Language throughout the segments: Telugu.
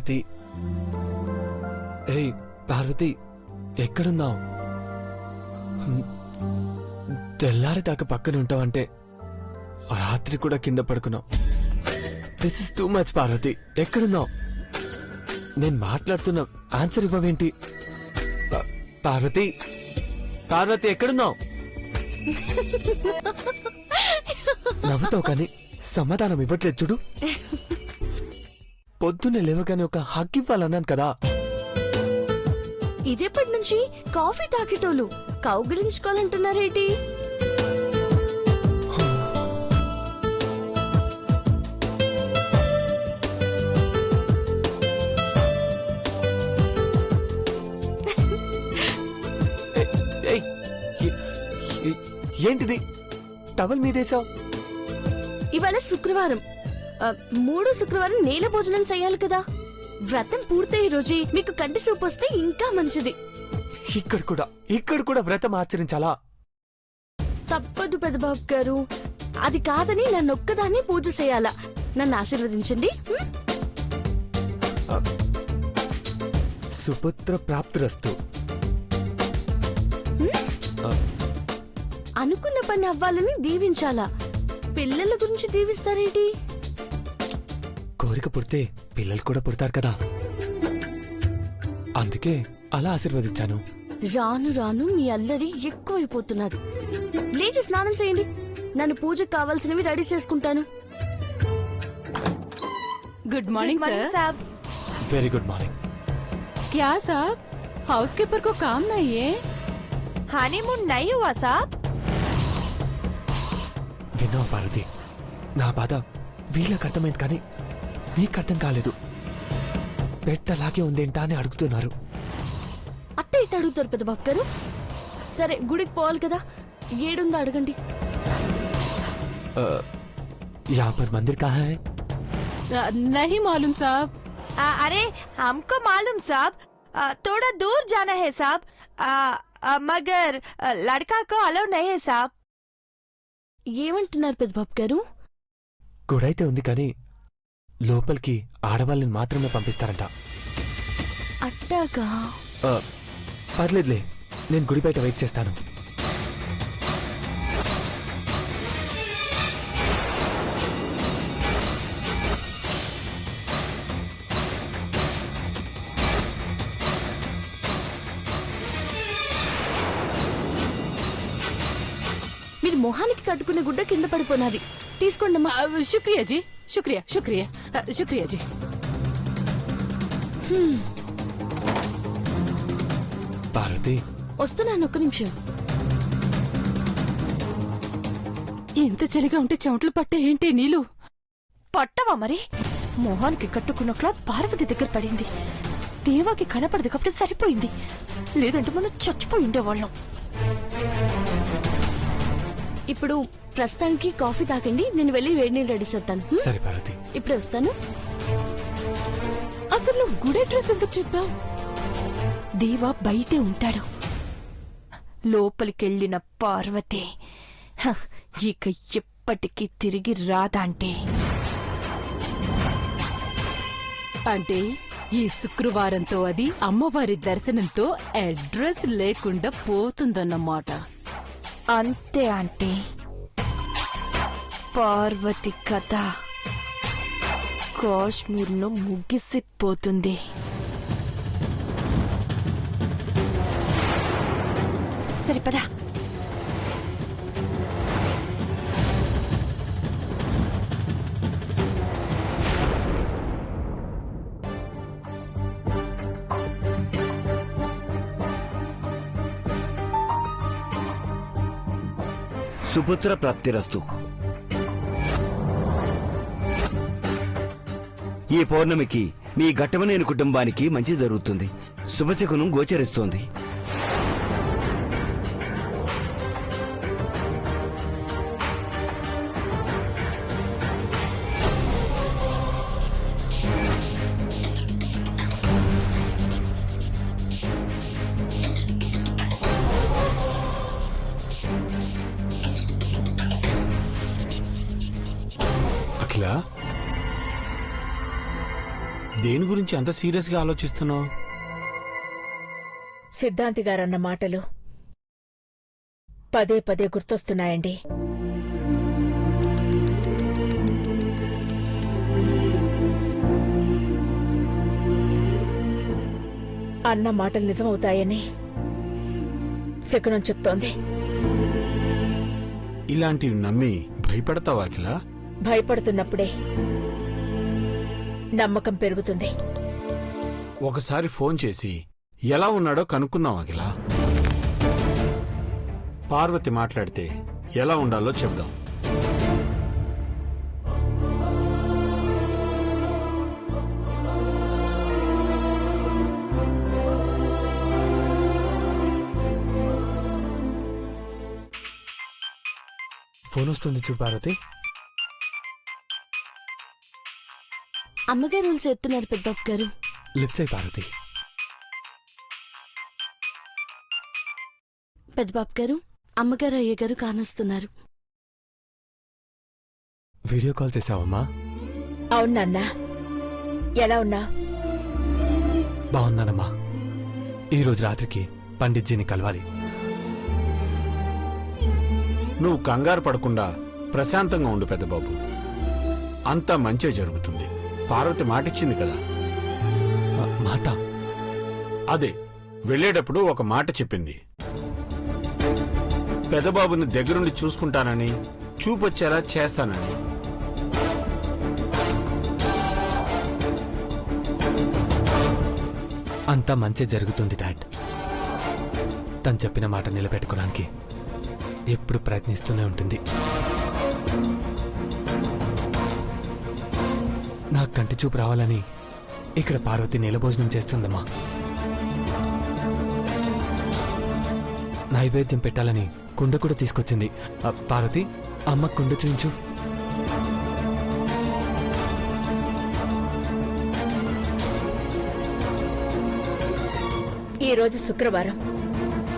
పార్వతి, ఏయ్ పార్వతి, ఎక్కడున్నావు? తెల్లారి దాకా పక్కన ఉంటావంటే రాత్రి కూడా కింద పడుకున్నావు. This is too much Parvati. ఎక్కడున్నావు? నేను మాట్లాడుతున్నా, ఆన్సర్ ఇవ్వవేంటి? పార్వతి, పార్వతి ఎక్కడున్నావు? నవ్వుతావు కానీ సమాధానం ఇవ్వట్లేదు చూడు. పొద్దున్నే లేవగానే ఒక హగ్ ఇవ్వాలన్నాను కదా. ఇదేపటి నుంచి కాఫీ తాకేటోళ్ళు కౌగిలించుకోవాలంటున్నారేంటి? ఏంటిది టవల్ మీదేశావు? ఇవాళ శుక్రవారం, 3 శుక్రవారం నేల భోజనం చెయ్యాలి కదా. వ్రతం పూర్తయ్యే రోజే మీకు కంటి సూపు వస్తే ఇంకా మంచిది. ఇక్కడ కూడా వ్రతం ఆచరించాలా? తప్పదు పెద్దబాబు గారు, అది కాదని నన్నొక్కదాన్ని పూజ చేయాలా. నన్ను ఆశీర్వదించండి. సుపుత్ర ప్రాప్తిరస్తు. అనుకున్న పని అవ్వాలని దీవించాలా. పిల్లల గురించి దీవిస్తారేంటి? కోరిక పుడితే పిల్లలు కూడా పుడతారు కదా, అందుకే అలా ఆశీర్వదించాను. రాను రాను మీ అల్లరి ఎక్కువైపోతున్నది. లేచి స్నానం చేయండి, నన్ను పూజకు కావాల్సినవి రెడీ చేసుకుంటాను. गुड मॉर्निंग साहब। Very good morning. क्या साहब, हाउसकीपर को काम नहीं है? हनीमून नहीं हुआ साहब? విన్నావు పార్వతి, నా బాధ వీళ్ళకి అర్థమైంది కానీ నీకు అర్థం కాలేదు. పెట్టలాగే ఉందేంటా అని అడుగుతున్నారు. అట్ట ఇట్ట అడుగుతారు పెద్ద బాబు గారు. సరే గుడికి పోవాలి కదా, ఏడుందో అడగండి. यहाँ पर मंदिर कहाँ है? नहीं मालूम साहब। अरे हमको मालूम साहब, थोड़ा दूर जाना है साहब, मगर लड़का को अलाउ नहीं है साहब। ఏమంటున్నారు పెద్ద బాబు గారు? గుడైతే ఉంది కానీ లోపలికి ఆడవాళ్ళని మాత్రమే పంపిస్తారంట. అట్టాగా? పర్లేదులే, నేను గుడి బయట వెయిట్ చేస్తాను. మీరు మొహానికి కట్టుకునే గుడ్డ కింద పడిపోయినది, తీసుకోండి అమ్మా. शुक्रिया जी, शुक्रिया शुक्रिया शुक्रिया जी। పార్వతి, వస్తున్నాను, ఒక్క నిమిషం. ఇంత చలిగా ఉంటే చెమటలు పట్టే ఏంటి నీళ్ళు? పట్టవా మరి? మొహానికి కట్టుకున్న క్లాత్ పార్వతి దగ్గర పడింది. దేవాకి కనపడదు కాబట్టి సరిపోయింది, లేదంటే మనం చచ్చిపోయి ఉండేవాళ్ళం. ఇప్పుడు ప్రస్తుతానికి కాఫీ తాకండి, నేను వెళ్ళి వేడి నీళ్ళు రెడీ చేస్తాను. సరే పార్వతి, ఇప్పుడే వస్తాను. అసలు నువ్వు గుడి అడ్రస్ ఎందుకు చెప్పావు? దేవా బయటే ఉంటాడు. లోపలికెళ్లిన పార్వతి ఇక ఎప్పటికీ తిరిగి రాదంటే. అంటే ఈ శుక్రవారంతో అది అమ్మవారి దర్శనంతో అడ్రస్ లేకుండా పోతుందన్నమాట. అంతే అంటే పార్వతి కథ కాశ్మీర్లో ముగిసిపోతుంది. సరిపదా? సుపుత్ర ప్రాప్తిరస్తు. ఈ పౌర్ణమికి మీ ఘట్టమనేని కుటుంబానికి మంచి జరుగుతుంది. శుభశకునం గోచరిస్తోంది. దేని గురించి అంత సీరియస్ గా ఆలోచిస్తున్నావు? సిద్ధాంతి గారన్న మాటలు పదే పదే గుర్తొస్తున్నాయండి. అన్న మాటలు నిజమవుతాయని శకునం చెప్తోంది. ఇలాంటివి నమ్మి భయపడతావా అఖిల? భయపడుతున్నప్పుడే నమ్మకం పెరుగుతుంది. ఒకసారి ఫోన్ చేసి ఎలా ఉన్నాడో కనుక్కుందాం అఖిల. పార్వతి మాట్లాడితే ఎలా ఉండాలో చెప్దాం. ఫోన్ వస్తుంది చూడు పార్వతి. అమ్మగారు వాళ్ళు చేస్తున్నారు పెద్దబాబు గారు. లిఫ్ట్ చేయి పార్వతి. పెద్దబాబు గారు, అమ్మగారు అయ్యగారు కానొస్తున్నారు. Video call చేసావమ్మా? అవును నాన్న, ఎలా ఉన్నా? బాగున్నానమ్మా. ఈరోజు రాత్రికి పండిట్జీని కలవాలి. నువ్వు కంగారు పడకుండా ప్రశాంతంగా ఉండు పెద్దబాబు. అంతా మంచే జరుగుతుంది. పార్వతి మాటిచ్చింది కదా. మాట? అదే, వెళ్ళేటప్పుడు ఒక మాట చెప్పింది. పెద్దబాబుని దగ్గరుండి చూసుకుంటానని, చూపొచ్చేలా చేస్తానని. అంతా మంచి జరుగుతుంది డాడ్. తను చెప్పిన మాట నిలబెట్టుకోవడానికి ఎప్పుడు ప్రయత్నిస్తూనే ఉంటుంది. నా కంటి చూపు రావాలని ఇక్కడ పార్వతి నీలభోజనం చేస్తుందమ్మా. నైవేద్యం పెట్టాలని కుండ కూడా తీసుకొచ్చింది. పార్వతి, అమ్మ కుండ చూయించు. ఈరోజు శుక్రవారం,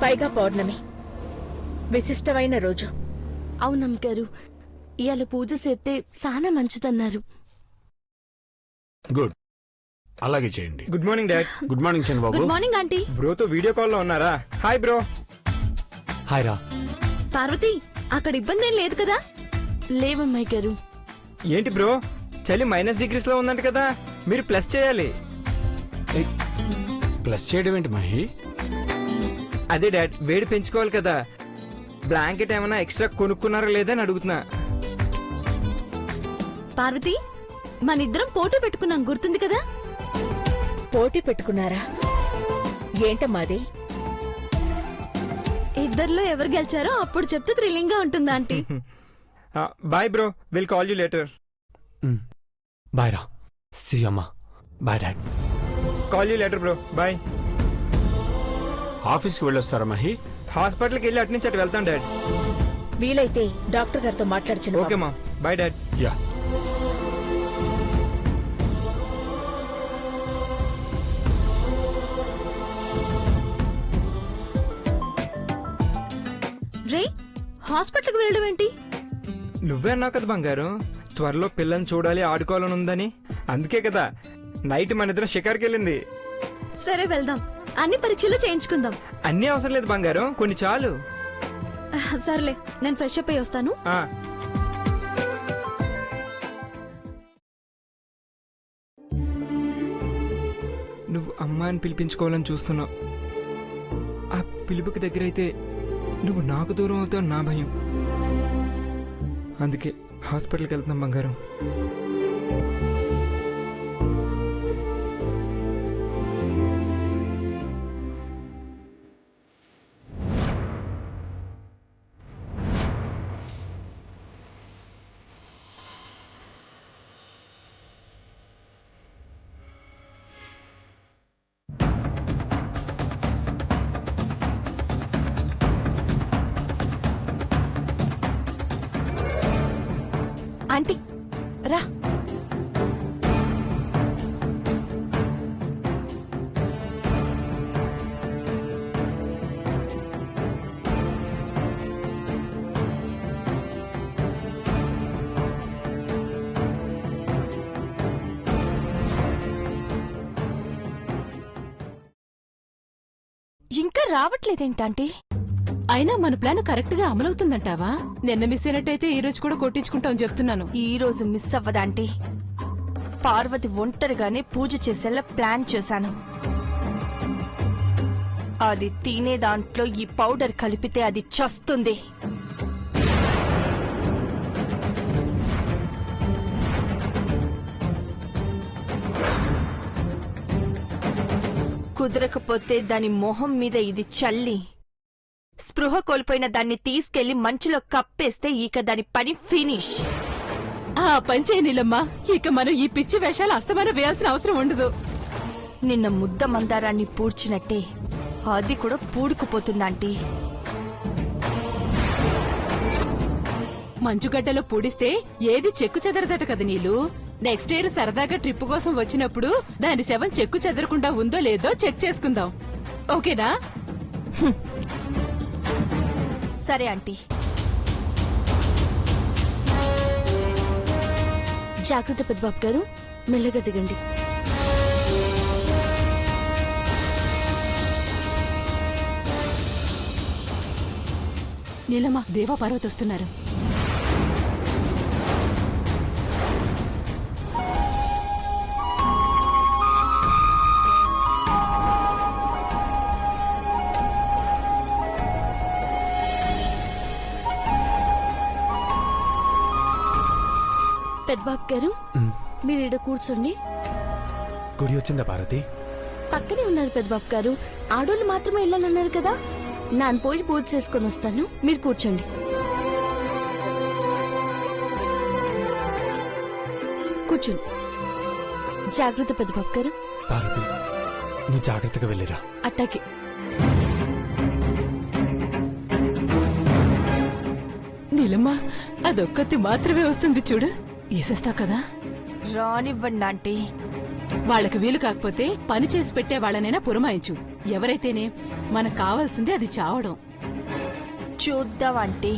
పైగా పౌర్ణమి, విశిష్టమైన రోజు. అవునమ్మగారు, ఇవాళ పూజ చేస్తే చాలా మంచిదన్నారు. గుడ్, అలాగే చేయండి. Good morning dad. Good morning Chandrababu. Good morning aunty. బ్రోతో వీడియో కాల్ లో ఉన్నారా? Hi bro. హాయ్ రా. పార్వతి, అక్కడ ఇబ్బంది ఏం లేదు కదా? లేవమ్మాయి గారు. ఏంటి బ్రో, చలి -డిగ్రీస్ లో ఉందంట కదా, మీరు ప్లస్ చేయాలి. ప్లస్ చేయడం ఏంటి మహి? అదే డాడ్, వేడి పెంచుకోవాలి కదా. బ్లాంకెట్ ఏమైనా ఎక్స్ట్రా కొనుక్కున్నారా లేదా అని అడుగుతున్నా. పార్వతి, మనిద్దరం పోటీ పెట్టుకున్నాం, గుర్తుంది కదా? పోటీ పెట్టుకున్నారా? ఏంటమ్మాది? ఇద్దర్లో ఎవరు గెలిచారో అప్పుడు చెప్తే థ్రిల్లింగ్ గా ఉంటుంది aunty. Bye bro, will call you later. Bye రా. సీ అమ్మా. Bye dad. Call you later bro, bye. ఆఫీస్కి వెళ్ళొస్తారా మహి? హాస్పిటల్కి వెళ్ళి అటు నుంచి అటు వెళ్తాం డాడ్. వీలైతే డాక్టర్ గారితో మాట్లాడుచున్నా. ఓకే మా, బాయ్ డాడ్. యా. రే, హాస్పిటల్కి వెళ్ళడం ఏంటి? నువ్వే అన్నావు కదా బంగారం, త్వరలో పిల్లని చూడాలి, ఆడుకోవాలని ఉందని. అందుకే కదా నైట్ మన ఇద్దరం షికార్కి వెళ్ళింది. సరే వెళ్దాం, అన్ని పరీక్షలు చేయించుకుందాం. అన్నీ అవసరం లేదు బంగారం, కొన్ని చాలు. సర్లే, నేను ఫ్రెష్ అప్ అయ్యి వస్తాను. నువ్వు అమ్మాయిని పిలిపించుకోవాలని చూస్తున్నావు. ఆ పిలుపుకి దగ్గరైతే నువ్వు నాకు దూరం అవుతావు, నా భయం. అందుకే హాస్పిటల్కి వెళ్తున్నాం బంగారం. ఆంటీ రా. రావట్లేదేంటంటీ? అయినా మన ప్లాన్ కరెక్ట్ గా అమలవుతుందంటావా? నిన్న మిస్ అయినట్టయితే ఈ రోజు కూడా కొట్టించుకుంటాం చెప్తున్నాను. ఈ రోజు మిస్ అవ్వదాంటీ. పార్వతి ఒంటరిగానే పూజ చేసేలా ప్లాన్ చేశాను. అది తినే దాంట్లో ఈ పౌడర్ కలిపితే అది చస్తుంది. కుదరకపోతే దాని మొహం మీద ఇది చల్లి స్పృహ కోల్పోయిన దాన్ని తీసుకెళ్లి మంచులో కప్పేస్తే ఇక దాని పని ఫినిష్. ఆ పని చేయనీలమ్మా. ఇక మనం ఈ పిచ్చి వేషాలు అస్తమానం వేయాల్సిన అవసరం ఉండదు. నిన్న ముద్ద మందారాన్ని పూడ్చినట్టే అది కూడా పూడుకుపోతుందంటీ. మంచుగడ్డలో పూడిస్తే ఏది చెక్కు చెదరదట కదా నీళ్ళు. నెక్స్ట్ ఇయర్ సరదాగా ట్రిప్ కోసం వచ్చినప్పుడు దాని శవం చెక్కు చెదరకుండా ఉందో లేదో చెక్ చేసుకుందాం. ఓకేనా? సరే ఆంటీ. జాగ్రత్త పెద్దబాబు గారు, మెల్లగా దిగండి. నీలమ్మ, దేవా పార్వతి వస్తున్నారు. పెద్దబాబు గారు, మీరు ఇక్కడ కూర్చోండి. గుడి వచ్చిందా పార్వతి? పక్కనే ఉన్నారు పెద్దబాబు గారు. ఆడోళ్ళు మాత్రమే వెళ్ళాలన్నారు కదా. నాన్న పోయి పూజ చేసుకొని వస్తాను, మీరు కూర్చోండి. కూర్చోండి. జాగ్రత్త పెద్దబాబు గారు. పార్వతి, నువ్వు జాగ్రత్తగా వెళ్ళిరా. అట్టాకి. నీలమ్మ, అదొక్కతి మాత్రమే వస్తుంది చూడు. వేసేస్తావు కదా? రానివ్వండి ఆంటీ. వాళ్ళకి వీలు కాకపోతే పని చేసి పెట్టే వాళ్ళనైనా పురమాయించు. ఎవరైతేనే మనకు కావాల్సింది అది చావడం. చూద్దాం ఆంటీ.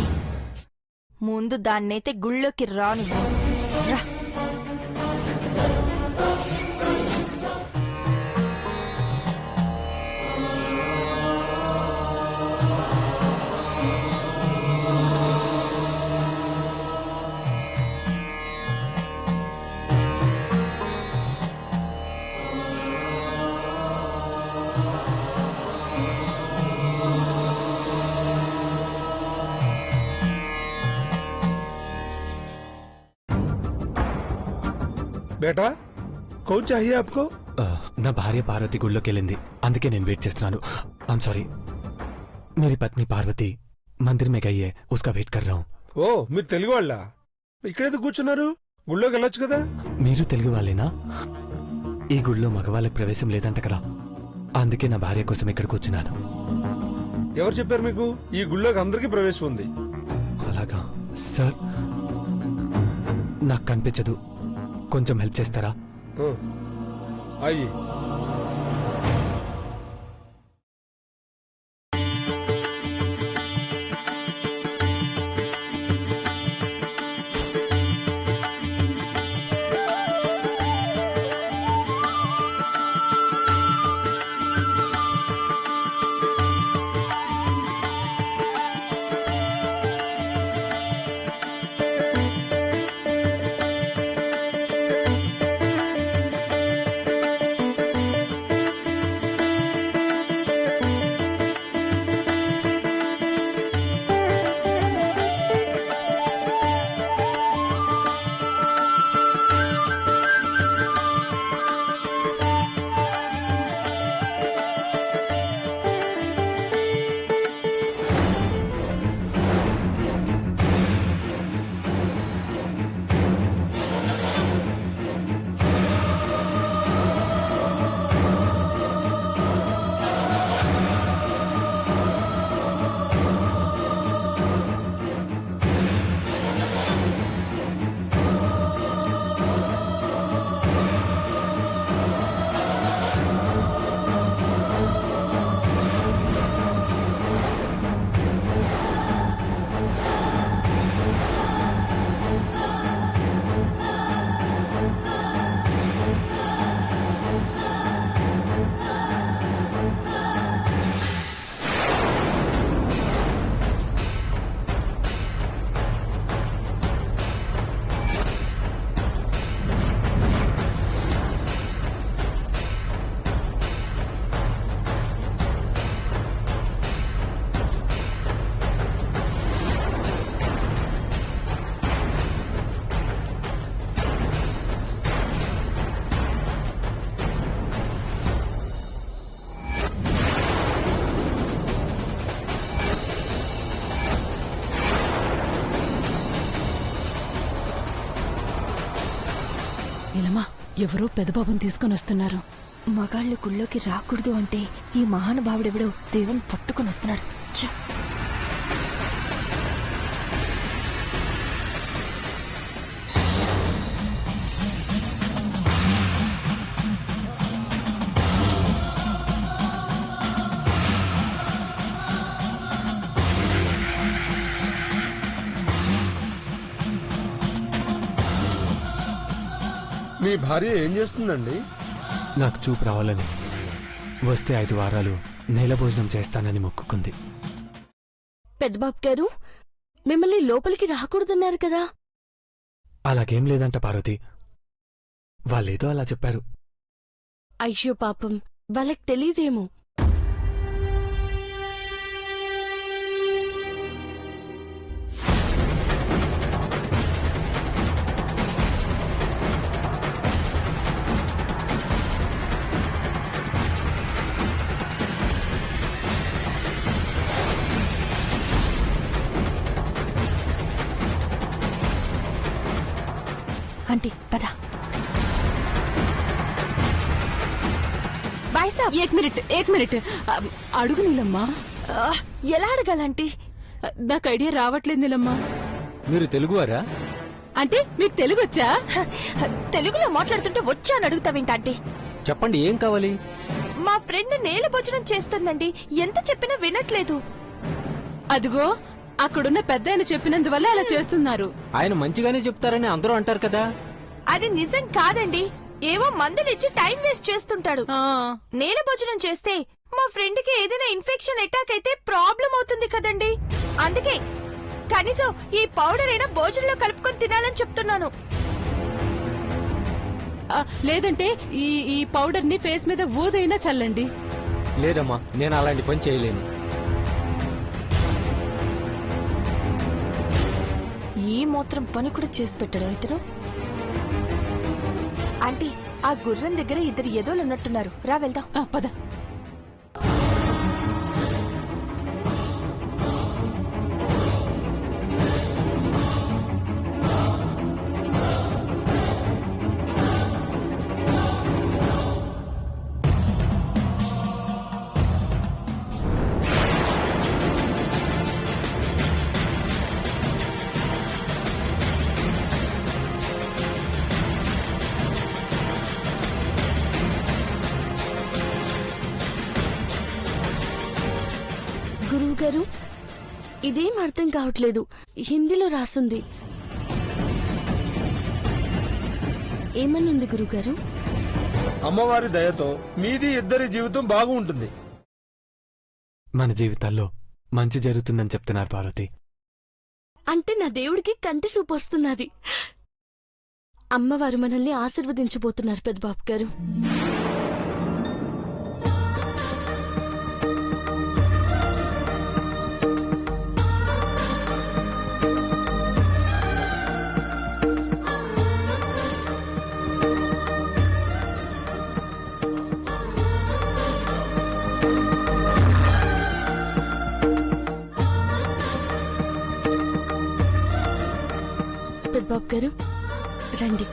ముందు దాన్నైతే గుళ్ళోకి రాను. రా. बेटा कौन चाहिए आपको? నా భార్య పార్వతి గుళ్ళోకి వెళ్ళింది, అందుకే నేను వెయిట్ చేస్తున్నాను. I'm sorry. मेरी पत्नी పార్వతి మందిర్ में गई है, उसका वेट कर रहा हूँ. ఓ మీరు తెలుగు వాళ్ళ? ఇక్కడేదో కూర్చున్నారు, గుళ్ళోకి వెళ్ళొచ్చు కదా. మీరు తెలుగు వాళ్ళేనా? ఈ గుళ్ళో మగవాళ్ళకి ప్రవేశం లేదంట కదా, అందుకే నా భార్య కోసం ఇక్కడ కూర్చున్నాను. ఎవరు చెప్పారు మీకు? ఈ గుళ్ళోకి అందరికీ ప్రవేశం ఉంది. అలాగా సార్, నాకు కనిపించదు, కొంచెం హెల్ప్ చేస్తారా? అయ్యి ఎవరో పెదబాబుని తీసుకొని వస్తున్నారు. మగాళ్ళు గుళ్ళోకి రాకూడదు అంటే ఈ మహానుభావుడెవడో దేవుని పట్టుకొని వస్తున్నాడు. ఛ! మీ భార్య ఏం చేస్తుందండి? నాకు చూపు రావాలని, వస్తే 5 వారాలు నేల భోజనం చేస్తానని మొక్కుకుంది. పెద్దబాబు గారు, మిమ్మల్ని లోపలికి రాకూడదన్నారు కదా. అలాగేం లేదంట పార్వతి. వాళ్ళేదో అలా చెప్పారు. అయ్యో పాపం, వాళ్ళకి తెలీదేమో. ఆంటీ పద. బాయ్ సాబ్. ఏక్ మినిట్ అడుగు నీలమ్మా. ఎలా అడగాలంటీ? నాకు ఐడియా రావట్లేదు నీలమ్మా. మీరు తెలుగువారా? అంటే మీకు తెలుగు వచ్చా? తెలుగులో మాట్లాడుతుంటే వచ్చా అని అడుగుతావేంటి ఆంటీ? చెప్పండి, ఏం కావాలి? మా ఫ్రెండ్ నేల భోజనం చేస్తుందండి. ఎంత చెప్పినా వినట్లేదు. అదిగో అక్కడున్న పెద్ద ఆయన చెప్పినందువల్ల అలా చేస్తున్నారు. ఆయన మంచిగానే చెప్తారని అందరూ అంటారు కదా. అది నిజం కాదండి. ఏవో మందులిచ్చి టైం వేస్ట్ చేస్తుంటాడు. ఆ, నేల భోజనం చేస్తే మా ఫ్రెండ్ కి ఏదైనా ఇన్ఫెక్షన్ అటాక్ అయితే ప్రాబ్లం అవుతుంది కదండి. అందుకే కనీసం ఈ పౌడర్ అయినా భోజనంలో కలుపుకొని తినాలని చెప్తున్నాను. లేదంటే ఈ పౌడర్ ని ఫేస్ మీద ఊదైనా చల్లండి. లేదమ్మా, నేను అలాంటి పని చేయలేను. ఈ మాత్రం పని కూడా చేసి పెట్టాడు ఇతను. ఆంటీ, ఆ గుర్రం దగ్గర 2 ఎదోలు ఉన్నట్టున్నారు. రా వెళ్దాం. పద. గురువు గారు, ఇదేం అర్థం కావట్లేదు. హిందీలో రాసుంది. ఏమనుంది గురుగారు? అమ్మవారి దయతో మీది ఇద్దరి జీవితం బాగుంటుంది. మన జీవితాల్లో మంచి జరుగుతుందని చెప్తున్నారు పార్వతి. అంటే నా దేవుడికి కంటి చూపు వస్తున్నది. అమ్మవారు మనల్ని ఆశీర్వదించబోతున్నారు పెద్దబాబు గారు. పెద్దబాబు గారు రండి.